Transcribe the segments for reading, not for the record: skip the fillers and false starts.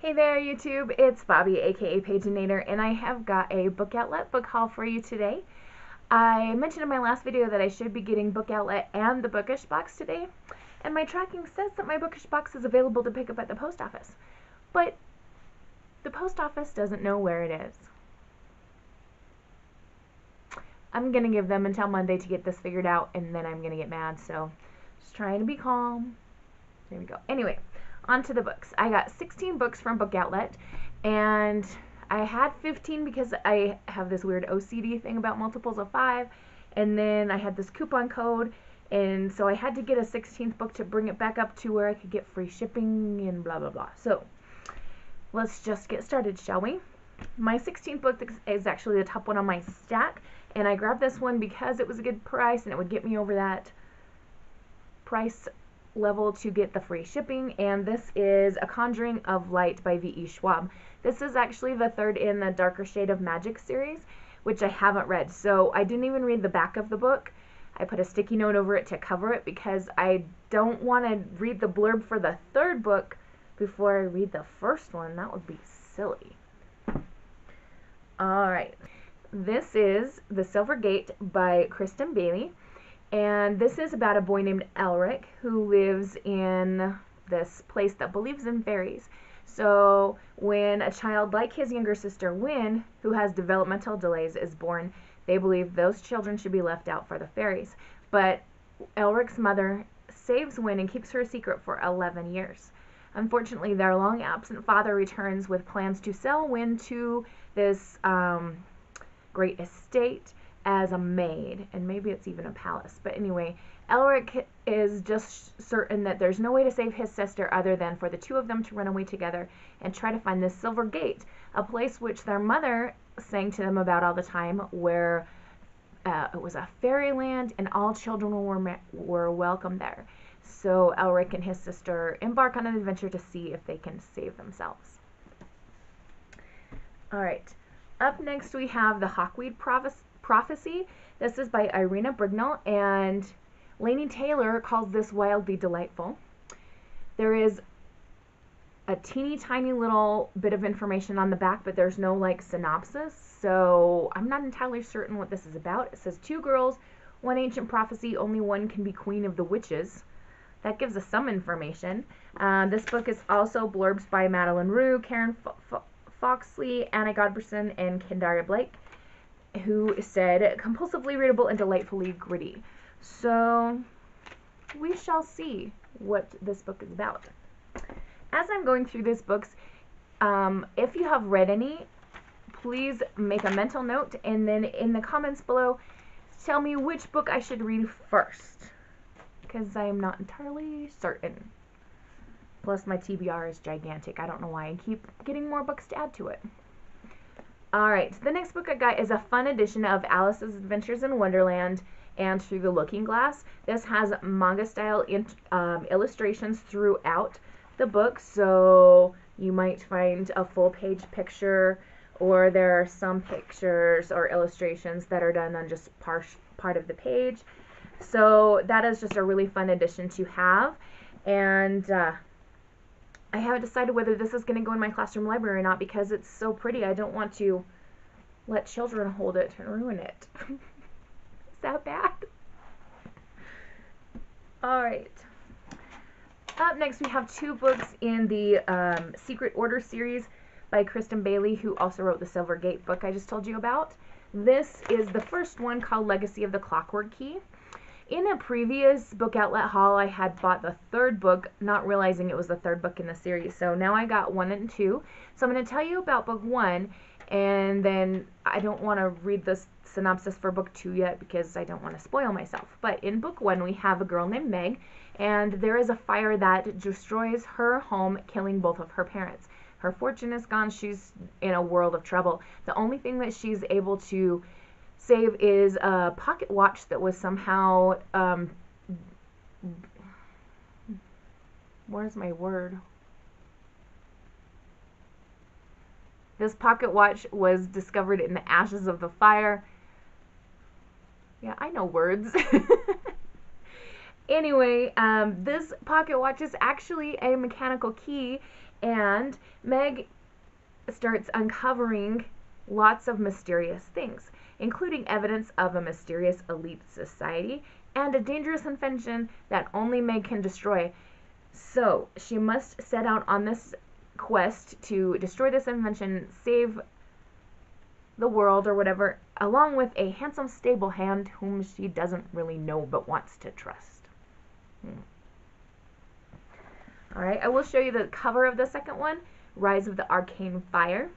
Hey there, YouTube. It's Bobby, aka Paginator, and I have got a Book Outlet book haul for you today. I mentioned in my last video that I should be getting Book Outlet and the Bookish box today, and my tracking says that my Bookish box is available to pick up at the post office. But the post office doesn't know where it is. I'm going to give them until Monday to get this figured out, and then I'm going to get mad, so just trying to be calm. There we go. Anyway, on to the books. I got 16 books from Book Outlet, and I had 15 because I have this weird OCD thing about multiples of 5, and then I had this coupon code, and so I had to get a 16th book to bring it back up to where I could get free shipping and blah blah blah. So let's just get started, shall we? My 16th book is actually the top one on my stack, and I grabbed this one because it was a good price and it would get me over that price level to get the free shipping, and this is A Conjuring of Light by V.E. Schwab. This is actually the third in the Darker Shade of Magic series, which I haven't read, so I didn't even read the back of the book. I put a sticky note over it to cover it because I don't want to read the blurb for the third book before I read the first one. That would be silly. Alright, this is The Silver Gate by Kristen Bailey. And this is about a boy named Elric who lives in this place that believes in fairies. So when a child like his younger sister Wynne, who has developmental delays, is born, they believe those children should be left out for the fairies. But Elric's mother saves Wynne and keeps her a secret for 11 years. Unfortunately, their long absent father returns with plans to sell Wynne to this great estate as a maid, and maybe it's even a palace. But anyway, Elric is just certain that there's no way to save his sister other than for the two of them to run away together and try to find this Silver Gate, a place which their mother sang to them about all the time, where it was a fairyland and all children were welcome there. So Elric and his sister embark on an adventure to see if they can save themselves. Alright, up next we have The Hawkweed Prophecy. This is by Irina Brignall, and Laini Taylor calls this wildly delightful. There is a teeny tiny little bit of information on the back, but there's no like synopsis, so I'm not entirely certain what this is about. It says 2 girls, 1 ancient prophecy, only one can be queen of the witches. That gives us some information. This book is also blurbs by Madeline Rue, Karen Foxley, Anna Godberson, and Kendaria Blake, who said compulsively readable and delightfully gritty. So we shall see what this book is about. As I'm going through these books, if you have read any, please make a mental note, and then in the comments below tell me which book I should read first, because I am not entirely certain. Plus my TBR is gigantic. I don't know why I keep getting more books to add to it. Alright, the next book I got is a fun edition of Alice's Adventures in Wonderland and Through the Looking Glass. This has manga style illustrations throughout the book, so you might find a full page picture, or there are some pictures or illustrations that are done on just part of the page. So that is just a really fun edition to have, and I haven't decided whether this is going to go in my classroom library or not because it's so pretty. I don't want to let children hold it and ruin it. Is that bad? Alright. Up next we have 2 books in the Secret Order series by Kristen Bailey, who also wrote the Silver Gate book I just told you about. This is the first one, called Legacy of the Clockwork Key. In a previous Book Outlet haul, I had bought the 3rd book, not realizing it was the 3rd book in the series. So now I got 1 and 2. So I'm going to tell you about book 1, and then I don't want to read the synopsis for book 2 yet because I don't want to spoil myself. But in book 1, we have a girl named Meg, and there is a fire that destroys her home, killing both of her parents. Her fortune is gone. She's in a world of trouble. The only thing that she's able to save is a pocket watch that was somehow where's my word? This pocket watch was discovered in the ashes of the fire. Yeah, I know words. Anyway, this pocket watch is actually a mechanical key, And Meg starts uncovering lots of mysterious things, including evidence of a mysterious elite society and a dangerous invention that only Meg can destroy. So she must set out on this quest to destroy this invention, save the world or whatever, along with a handsome stable hand whom she doesn't really know but wants to trust. Alright, I will show you the cover of the second one, Rise of the Arcane Fire.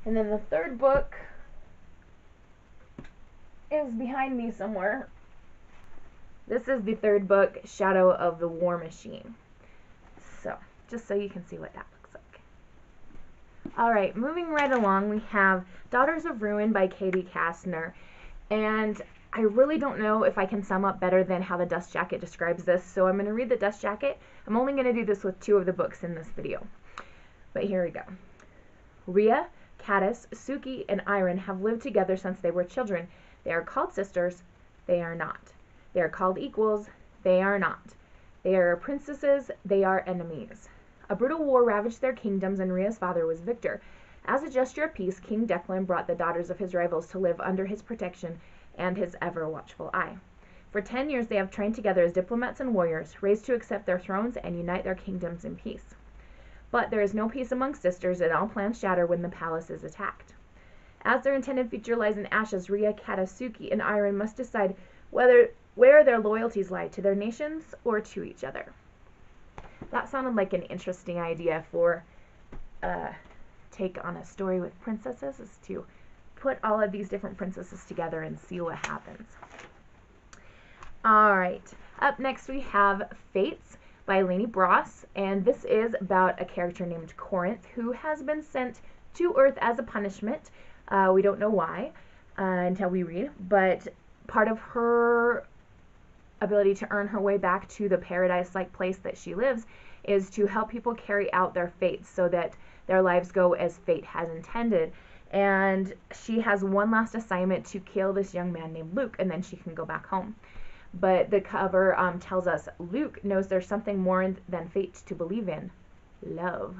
And then the third book is behind me somewhere. This is the third book, Shadow of the War Machine. So, just so you can see what that looks like. Alright, moving right along, we have Daughters of Ruin by Katie Kastner. And I really don't know if I can sum up better than how the Dust Jacket describes this, so I'm going to read the Dust Jacket. I'm only going to do this with 2 of the books in this video. But here we go. Rhea, Caddis, Suki, and Iron have lived together since they were children. They are called sisters. They are not. They are called equals. They are not. They are princesses. They are enemies. A brutal war ravaged their kingdoms, and Rhea's father was victor. As a gesture of peace, King Declan brought the daughters of his rivals to live under his protection and his ever-watchful eye. For 10 years they have trained together as diplomats and warriors, raised to accept their thrones and unite their kingdoms in peace. But there is no peace among sisters, and all plans shatter when the palace is attacked. As their intended future lies in ashes, Rhea, Caddis, Suki, and Iron must decide where their loyalties lie, to their nations or to each other. That sounded like an interesting idea for take on a story with princesses, is to put all of these different princesses together and see what happens. Alright, up next we have Fates by Lainey Bross, and this is about a character named Corinth who has been sent to Earth as a punishment. We don't know why until we read, but part of her ability to earn her way back to the paradise-like place that she lives is to help people carry out their fates so that their lives go as fate has intended. And she has one last assignment to kill this young man named Luke, and then she can go back home. But the cover tells us Luke knows there's something more than fate to believe in. Love.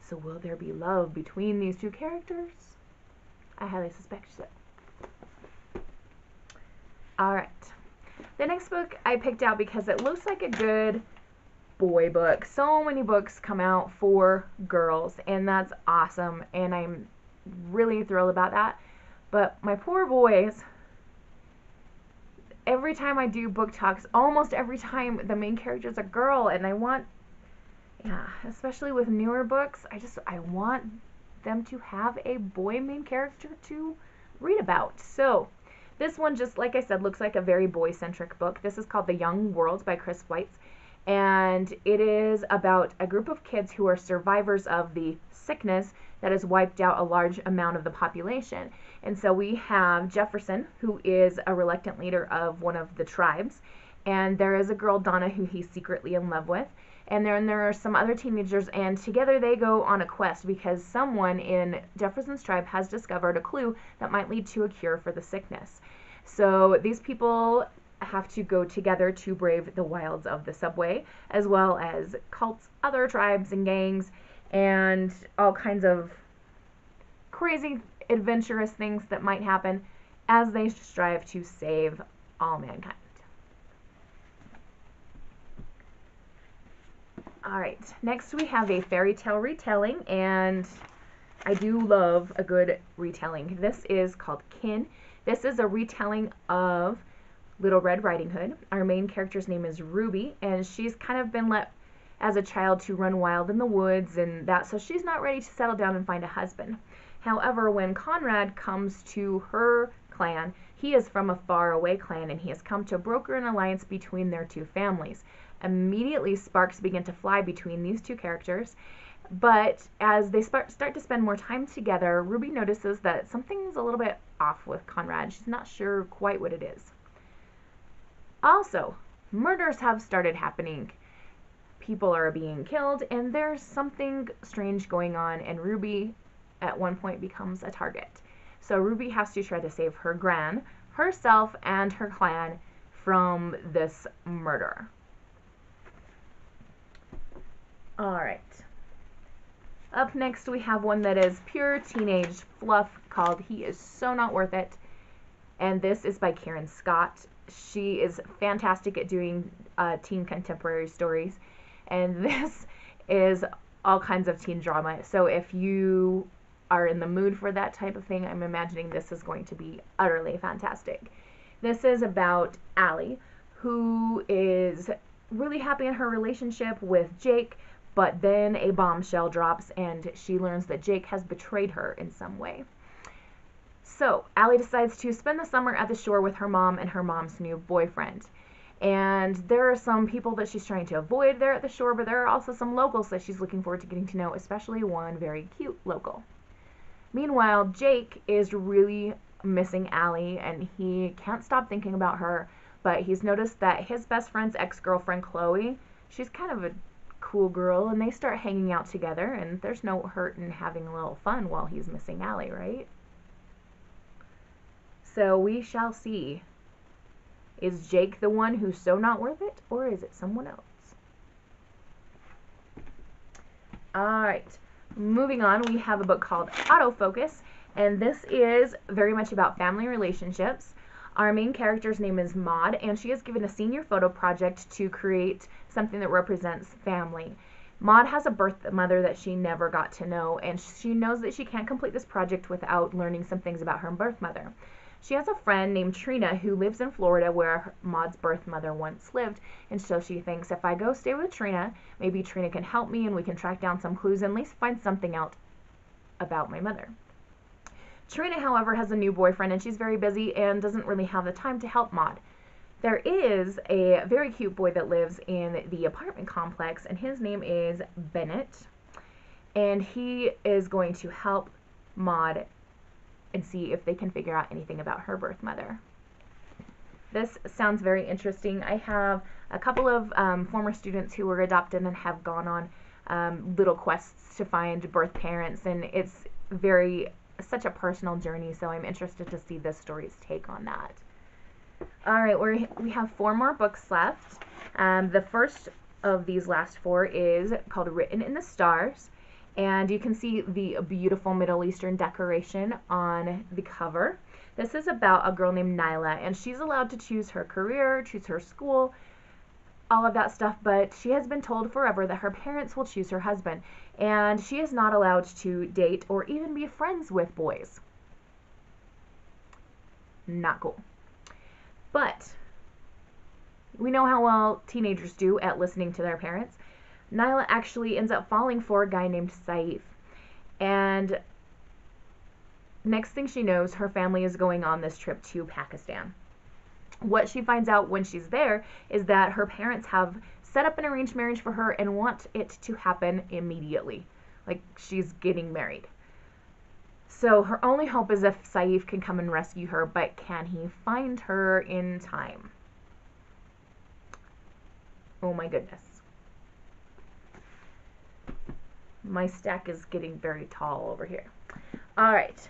So will there be love between these 2 characters? I highly suspect so. Alright. The next book I picked out because it looks like a good boy book. So many books come out for girls, and that's awesome, and I'm really thrilled about that. But my poor boys, every time I do book talks, almost every time the main character is a girl, and I want, especially with newer books, I want them to have a boy main character to read about. So this one, just like I said, looks like a very boy-centric book. This is called The Young World by Chris Weitz, and it is about a group of kids who are survivors of the sickness that has wiped out a large amount of the population. And so we have Jefferson, who is a reluctant leader of one of the tribes, and there is a girl, Donna, who he's secretly in love with, and then there are some other teenagers, and together they go on a quest because someone in Jefferson's tribe has discovered a clue that might lead to a cure for the sickness. So these people have to go together to brave the wilds of the subway, as well as cults, other tribes and gangs, and all kinds of crazy adventurous things that might happen as they strive to save all mankind. Alright, next we have a fairy tale retelling, and I do love a good retelling. This is called Kin. This is a retelling of Little Red Riding Hood. Our main character's name is Ruby, and she's kind of been let as a child to run wild in the woods and that, so she's not ready to settle down and find a husband. However, when Conrad comes to her clan, he is from a faraway clan, and he has come to broker an alliance between their 2 families. Immediately, sparks begin to fly between these 2 characters, but as they start to spend more time together, Ruby notices that something's a little bit off with Conrad. She's not sure quite what it is. Also, murders have started happening. People are being killed, and there's something strange going on, and Ruby at one point becomes a target. So Ruby has to try to save her gran, herself, and her clan from this murder. Alright. Up next, we have one that is pure teenage fluff called He Is So Not Worth It. And this is by Karen Scott. She is fantastic at doing teen contemporary stories. And this is all kinds of teen drama. So if you are in the mood for that type of thing, I'm imagining this is going to be utterly fantastic. This is about Allie, who is really happy in her relationship with Jake, but then a bombshell drops and she learns that Jake has betrayed her in some way. So Allie decides to spend the summer at the shore with her mom and her mom's new boyfriend. And there are some people that she's trying to avoid there at the shore, but there are also some locals that she's looking forward to getting to know, especially one very cute local. Meanwhile, Jake is really missing Allie, and he can't stop thinking about her, but he's noticed that his best friend's ex-girlfriend, Chloe, she's kind of a cool girl, and they start hanging out together, and there's no hurt in having a little fun while he's missing Allie, right? So we shall see. Is Jake the one who's so not worth it, or is it someone else? Alright, moving on, we have a book called Autofocus, and this is very much about family relationships. Our main character's name is Maud, and she is given a senior photo project to create something that represents family. Maud has a birth mother that she never got to know, and she knows that she can't complete this project without learning some things about her birth mother. She has a friend named Trina who lives in Florida where Maud's birth mother once lived, and so she thinks if I go stay with Trina, maybe Trina can help me and we can track down some clues and at least find something out about my mother. Trina, however, has a new boyfriend and she's very busy and doesn't really have the time to help Maud. There is a very cute boy that lives in the apartment complex, and his name is Bennett, and he is going to help Maud and see if they can figure out anything about her birth mother. This sounds very interesting. I have a couple of former students who were adopted and have gone on little quests to find birth parents, and it's such a personal journey, so I'm interested to see this story's take on that. Alright, we have 4 more books left. The first of these last 4 is called Written in the Stars. And you can see the beautiful Middle Eastern decoration on the cover. This is about a girl named Nyla, and she's allowed to choose her career, choose her school, all of that stuff, but she has been told forever that her parents will choose her husband, and she is not allowed to date or even be friends with boys. Not cool. But we know how well teenagers do at listening to their parents. Nyla actually ends up falling for a guy named Saif. And next thing she knows, her family is going on this trip to Pakistan. What she finds out when she's there is that her parents have set up an arranged marriage for her and want it to happen immediately. Like, she's getting married. So her only hope is if Saif can come and rescue her, but can he find her in time? Oh my goodness. My stack is getting very tall over here. Alright,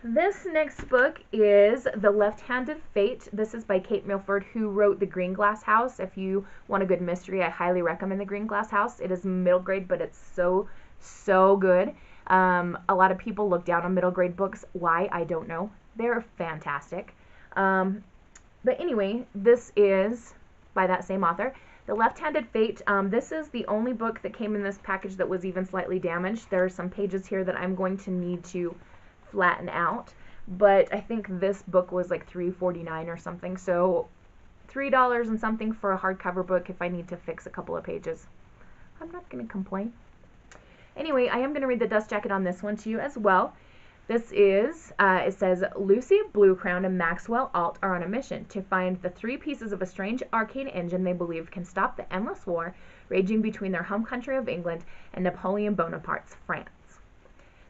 this next book is The Left-Handed Fate. This is by Kate Milford, who wrote The Green Glass House. If you want a good mystery, I highly recommend The Green Glass House. It is middle grade, but it's so good. A lot of people look down on middle grade books. Why? I don't know. They're fantastic. But anyway, this is by that same author. The Left-Handed Fate, this is the only book that came in this package that was even slightly damaged. There are some pages here that I'm going to need to flatten out, but I think this book was like $3.49 or something, so $3 and something for a hardcover book if I need to fix a couple of pages. I'm not going to complain. Anyway, I am going to read the dust jacket on this one to you as well. This is, it says, Lucy Bluecrown and Maxwell Alt are on a mission to find the 3 pieces of a strange arcane engine they believe can stop the endless war raging between their home country of England and Napoleon Bonaparte's France.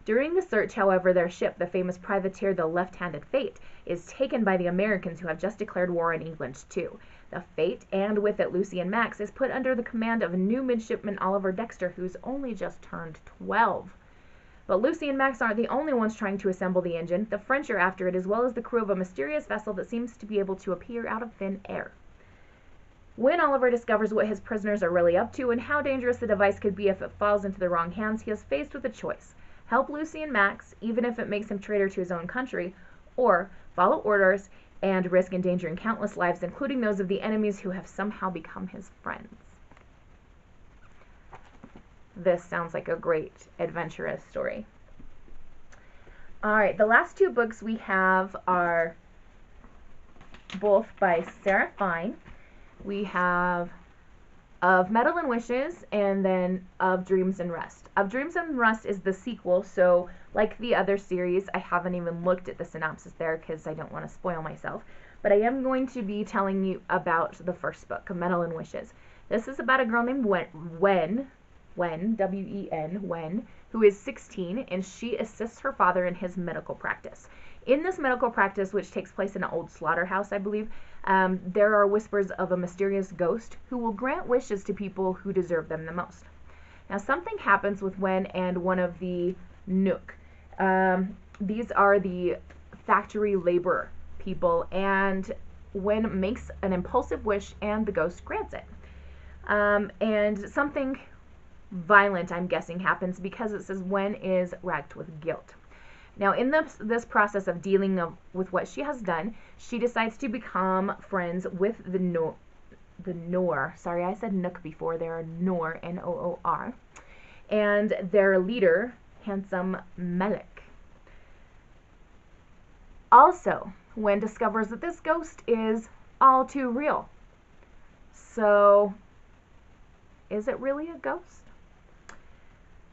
During the search, however, their ship, the famous privateer the Left-Handed Fate, is taken by the Americans who have just declared war on England too. The Fate, and with it Lucy and Max, is put under the command of a new midshipman Oliver Dexter, who's only just turned 12. But Lucy and Max aren't the only ones trying to assemble the engine. The French are after it, as well as the crew of a mysterious vessel that seems to be able to appear out of thin air. When Oliver discovers what his prisoners are really up to and how dangerous the device could be if it falls into the wrong hands, he is faced with a choice: help Lucy and Max, even if it makes him traitor to his own country, or follow orders and risk endangering countless lives, including those of the enemies who have somehow become his friends. This sounds like a great adventurous story. Alright, the last two books we have are both by Sarah Fine. We have Of Metal and Wishes and then Of Dreams and Rust. Of Dreams and Rust is the sequel, so like the other series, I haven't even looked at the synopsis there because I don't want to spoil myself. But I am going to be telling you about the first book, Of Metal and Wishes. This is about a girl named Wen, W-E-N, who is 16, and she assists her father in his medical practice. In this medical practice, which takes place in an old slaughterhouse, I believe, there are whispers of a mysterious ghost who will grant wishes to people who deserve them the most. Now, something happens with Wen and one of the Nook. These are the factory labor people, and Wen makes an impulsive wish, and the ghost grants it. And something violent, I'm guessing, happens because it says Wen is racked with guilt. Now, in this process of dealing with what she has done, she decides to become friends with the Noor. Sorry, I said Nook before. They're Noor, N-O-O-R. And their leader, Handsome Melek. Also, Wen discovers that this ghost is all too real. So, is it really a ghost?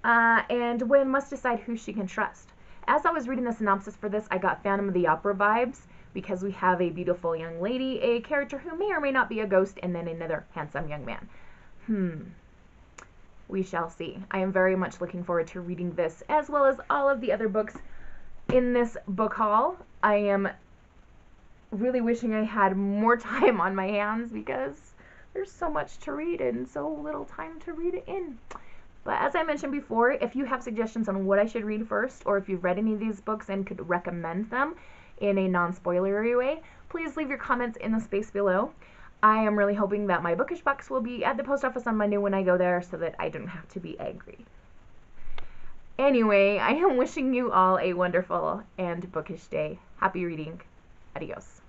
And Wen must decide who she can trust. As I was reading the synopsis for this, I got Phantom of the Opera vibes, because we have a beautiful young lady, a character who may or may not be a ghost, and then another handsome young man. We shall see. I am very much looking forward to reading this, as well as all of the other books in this book haul. I am really wishing I had more time on my hands, because there's so much to read and so little time to read it in. But as I mentioned before, if you have suggestions on what I should read first, or if you've read any of these books and could recommend them in a non-spoilery way, please leave your comments in the space below. I am really hoping that my bookish box will be at the post office on Monday when I go there, so that I don't have to be angry. Anyway, I am wishing you all a wonderful and bookish day. Happy reading. Adios.